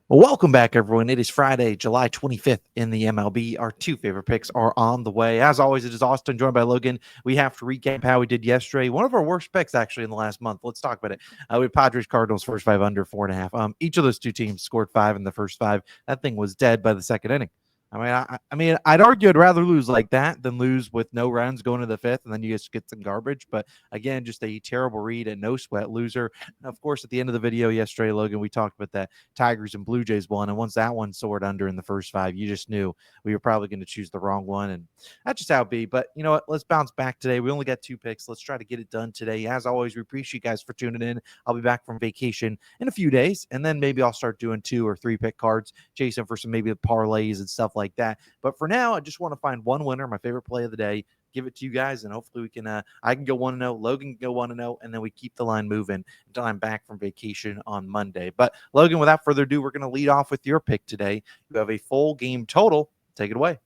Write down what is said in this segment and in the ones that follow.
Well, welcome back, everyone. It is Friday, July 25th in the MLB. Our two favorite picks are on the way. As always, it is Austin, joined by Logan. We have to recap how we did yesterday. One of our worst picks, actually, in the last month. Let's talk about it. We had Padres Cardinals first five under 4.5. Each of those two teams scored five in the first five. That thing was dead by the second inning. I mean, I'd argue I'd rather lose like that than lose with no runs going to the fifth, and then you just get some garbage. But again, just a terrible read and no sweat loser. And of course, at the end of the video yesterday, Logan, we talked about that Tigers and Blue Jays one. And once that one soared under in the first five, you just knew we were probably going to choose the wrong one. And that's just how it be. But you know what? Let's bounce back today. We only got two picks. Let's try to get it done today. As always, we appreciate you guys for tuning in. I'll be back from vacation in a few days. And then maybe I'll start doing 2 or 3 pick cards, chasing for some maybe parlays and stuff like that. But for now, I just want to find one winner, my favorite play of the day, give it to you guys, and hopefully we can I can go 1-0, Logan can go 1-0, and then we keep the line moving until I'm back from vacation on Monday. But Logan, without further ado, we're going to lead off with your pick today. You have a full game total. Take it away.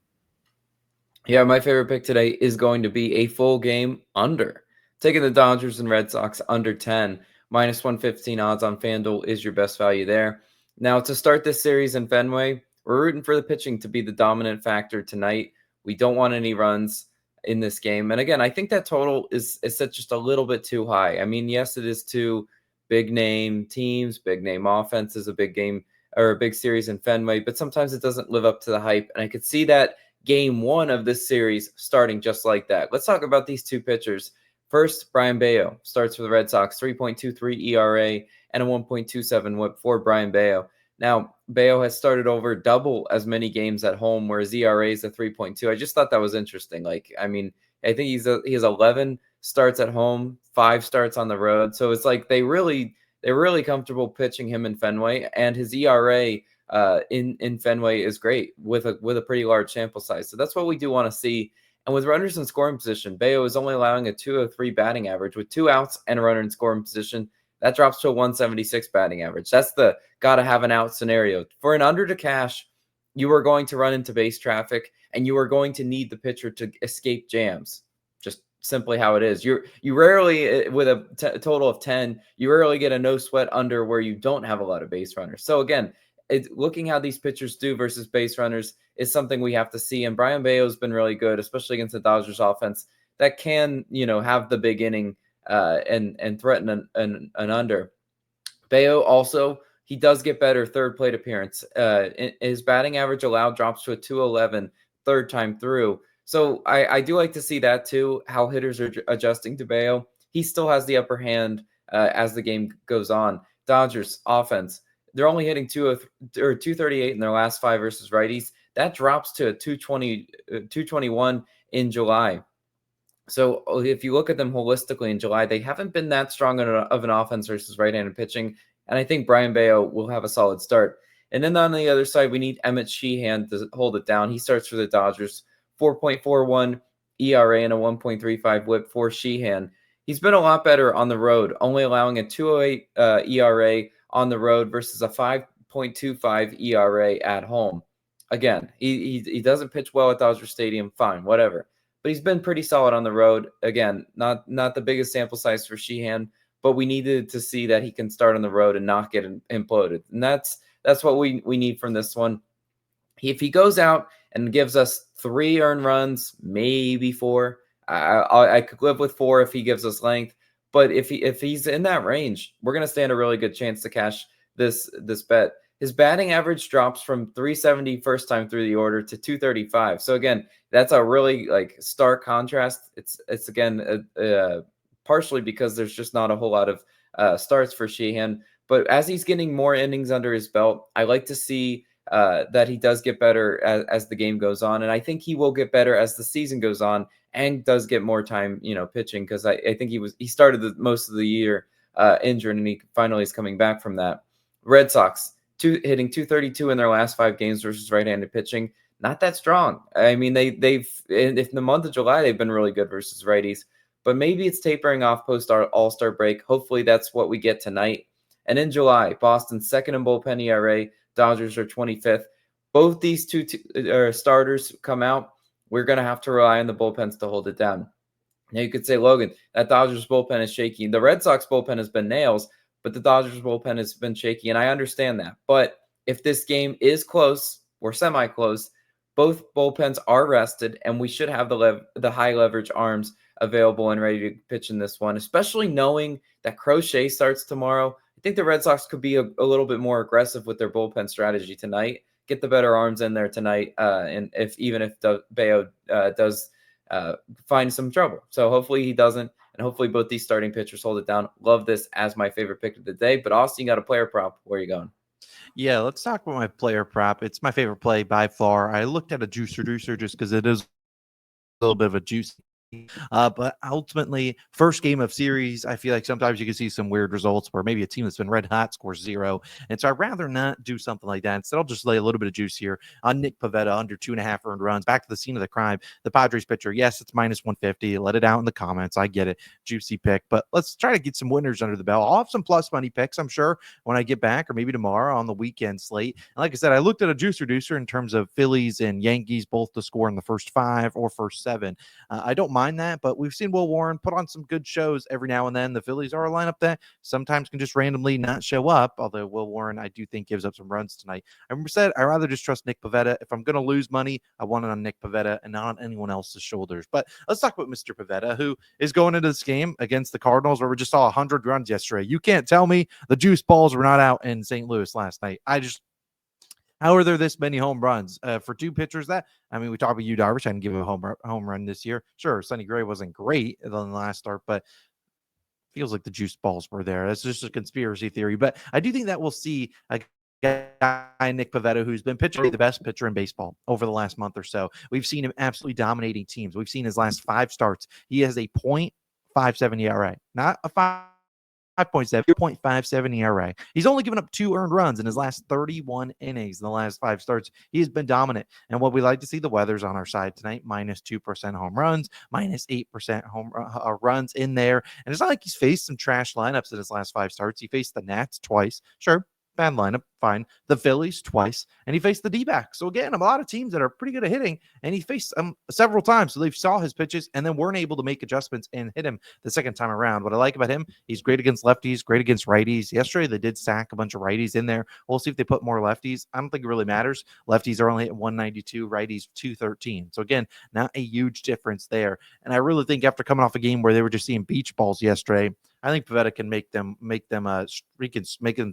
Yeah, my favorite pick today is going to be a full game under. Taking the Dodgers and Red Sox under 10, minus 115 odds on FanDuel is your best value there. Now, to start this series in Fenway, we're rooting for the pitching to be the dominant factor tonight. We don't want any runs in this game. And again, I think that total is set just a little bit too high. I mean, yes, it is two big name teams, big name offenses, a big game or a big series in Fenway, but sometimes it doesn't live up to the hype. And I could see that game one of this series starting just like that. Let's talk about these two pitchers. First, Brian Bayo starts for the Red Sox, 3.23 ERA and a 1.27 whip for Brian Bayo. Now, Bayo has started over double as many games at home, whereas ERA is a 3.2. I just thought that was interesting. I think he has 11 starts at home, 5 starts on the road. So it's like they're really comfortable pitching him in Fenway, and his ERA in Fenway is great with a pretty large sample size. So that's what we do want to see. And with runners in scoring position, Bayo is only allowing a 203 batting average with 2 outs and a runner in scoring position. That drops to a 176 batting average. That's the gotta have an out scenario. For an under to cash, you are going to run into base traffic and you are going to need the pitcher to escape jams. Just simply how it is. You rarely, with a total of 10, you rarely get a no sweat under where you don't have a lot of base runners. So again, looking how these pitchers do versus base runners is something we have to see. And Brian Bayo has been really good, especially against the Dodgers offense that can, have the big inning and threaten an under. Bayo also, he does get better third plate appearance. His batting average allowed drops to a 211 third time through. So I do like to see that too, how hitters are adjusting to Bayo. He still has the upper hand as the game goes on. Dodgers offense, they're only hitting 238 in their last 5 versus righties. That drops to a 221 in July. So if you look at them holistically in July, they haven't been that strong of an offense versus right-handed pitching. And I think Brian Bayo will have a solid start. And then on the other side, we need Emmett Sheehan to hold it down. He starts for the Dodgers, 4.41 ERA and a 1.35 whip for Sheehan. He's been a lot better on the road, only allowing a 208 ERA on the road versus a 5.25 ERA at home. Again, he doesn't pitch well at Dodger Stadium. Fine, whatever. But he's been pretty solid on the road. Again, not the biggest sample size for Sheehan, but we needed to see that he can start on the road and not get imploded. And that's what we need from this one. If he goes out and gives us 3 earned runs, maybe 4, I could live with 4 if he gives us length. But if he's in that range, we're going to stand a really good chance to cash this bet. His batting average drops from 370 first time through the order to 235. So again, that's a really stark contrast. It's again partially because there's just not a whole lot of starts for Sheehan. But as he's getting more innings under his belt, I like to see that he does get better as the game goes on, and I think he will get better as the season goes on and does get more time, pitching, because I think he started most of the year injured, and he finally is coming back from that. Red Sox hitting 232 in their last 5 games versus right-handed pitching. Not that strong. I mean, they've in the month of July they've been really good versus righties, but maybe it's tapering off post All-Star break. Hopefully that's what we get tonight. And in July, Boston's second in bullpen ERA, Dodgers are 25th. Both these two starters come out, we're going to have to rely on the bullpens to hold it down. Now you could say, Logan, that Dodgers bullpen is shaky. The Red Sox bullpen has been nails, but the Dodgers bullpen has been shaky, and I understand that. But if this game is close or semi-close, both bullpens are rested, and we should have the high leverage arms available and ready to pitch in this one, especially knowing that Crochet starts tomorrow. I think the Red Sox could be a little bit more aggressive with their bullpen strategy tonight. Get the better arms in there tonight, and even if Bayo does find some trouble. So hopefully he doesn't, and hopefully both these starting pitchers hold it down. Love this as my favorite pick of the day. But Austin, you got a player prop. Where are you going? Yeah, let's talk about my player prop. It's my favorite play by far. I looked at a juice reducer just because it is a little bit of a juice. But ultimately, first game of series, I feel like sometimes you can see some weird results where maybe a team that's been red hot scores 0. And so I'd rather not do something like that. Instead, I'll just lay a little bit of juice here on Nick Pivetta under 2.5 earned runs. Back to the scene of the crime. The Padres pitcher, yes, it's minus 150. Let it out in the comments. I get it. Juicy pick. But let's try to get some winners under the belt. I'll have some plus money picks, I'm sure, when I get back or maybe tomorrow on the weekend slate. And like I said, I looked at a juice reducer in terms of Phillies and Yankees both to score in the first 5 or first 7. I don't mind that, but we've seen Will Warren put on some good shows every now and then. The Phillies are a lineup that sometimes can just randomly not show up, although Will Warren, I do think, gives up some runs tonight. I said I'd rather just trust Nick Pivetta. If I'm going to lose money, I want it on Nick Pivetta and not on anyone else's shoulders. But let's talk about Mr. Pivetta, who is going into this game against the Cardinals, where we just saw 100 runs yesterday. You can't tell me the juice balls were not out in St. Louis last night. How are there this many home runs for two pitchers? We talked about Yu Darvish. I didn't give him a home run this year. Sure, Sonny Gray wasn't great in the last start, but feels like the juice balls were there. That's just a conspiracy theory. But I do think that we'll see a guy, Nick Pivetta, who's been pitching the best pitcher in baseball over the last month or so. We've seen him absolutely dominating teams. We've seen his last 5 starts. He has a .57 ERA, not a 5.7 ERA. He's only given up 2 earned runs in his last 31 innings in the last 5 starts. He has been dominant. And what we like to see, the weather's on our side tonight, minus 2% home runs, minus 8% home runs in there. And it's not like he's faced some trash lineups in his last 5 starts. He faced the Nats twice. Sure, bad lineup, fine. The Phillies twice, and he faced the D-backs. So again, a lot of teams that are pretty good at hitting, and he faced them several times. So they saw his pitches and then weren't able to make adjustments and hit him the second time around. What I like about him, he's great against lefties, great against righties. Yesterday, they did sack a bunch of righties in there. We'll see if they put more lefties. I don't think it really matters. Lefties are only at 192, righties 213. So again, not a huge difference there. And I really think after coming off a game where they were just seeing beach balls yesterday, I think Pivetta can make them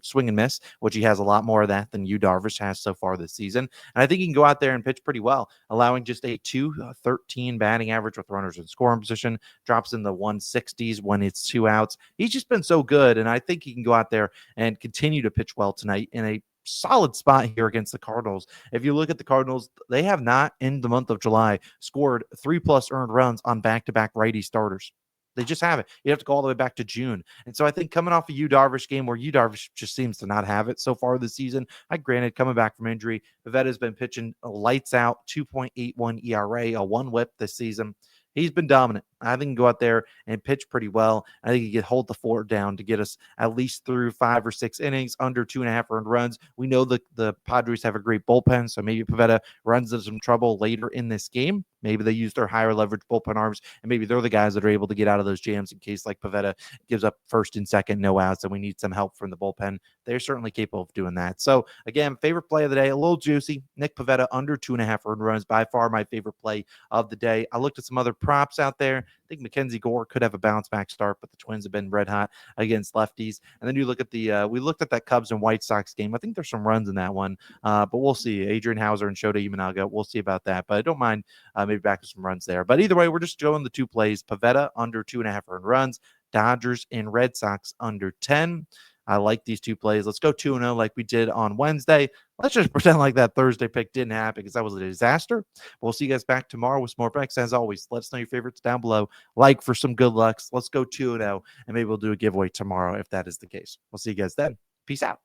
swing and miss, which he has a lot more of that than Yu Darvish has so far this season. And I think he can go out there and pitch pretty well, allowing just a 213 batting average with runners in scoring position, drops in the 160s when it's 2 outs. He's just been so good, and I think he can go out there and continue to pitch well tonight in a solid spot here against the Cardinals. If you look at the Cardinals, they have not in the month of July scored 3+ earned runs on back-to-back righty starters. They just haven't. You have to go all the way back to June. And so I think coming off a Yu Darvish game where Yu Darvish just seems to not have it so far this season, granted, coming back from injury, Pivetta's been pitching lights out, 2.81 ERA, a 1 whip this season. He's been dominant. I think he can go out there and pitch pretty well. I think he can hold the fort down to get us at least through 5 or 6 innings, under 2.5 earned runs. We know the Padres have a great bullpen, so maybe Pivetta runs into some trouble later in this game. Maybe they use their higher leverage bullpen arms, and maybe they're the guys that are able to get out of those jams in case like Pivetta gives up first and second, no outs, and we need some help from the bullpen. They're certainly capable of doing that. So again, favorite play of the day, a little juicy. Nick Pivetta under 2.5 earned runs, by far my favorite play of the day. I looked at some other props out there. I think Mackenzie Gore could have a bounce back start, but the Twins have been red hot against lefties. And then you look at we looked at that Cubs and White Sox game. I think there's some runs in that one, but we'll see. Adrian Hauser and Shota Imanaga, we'll see about that. But I don't mind maybe back to some runs there. But either way, we're just going the 2 plays. Pivetta under 2.5 earned runs, Dodgers and Red Sox under 10. I like these 2 plays. Let's go 2-0 like we did on Wednesday. Let's just pretend like that Thursday pick didn't happen because that was a disaster. We'll see you guys back tomorrow with some more picks. As always, let us know your favorites down below. Like for some good lucks. Let's go 2-0, and maybe we'll do a giveaway tomorrow if that is the case. We'll see you guys then. Peace out.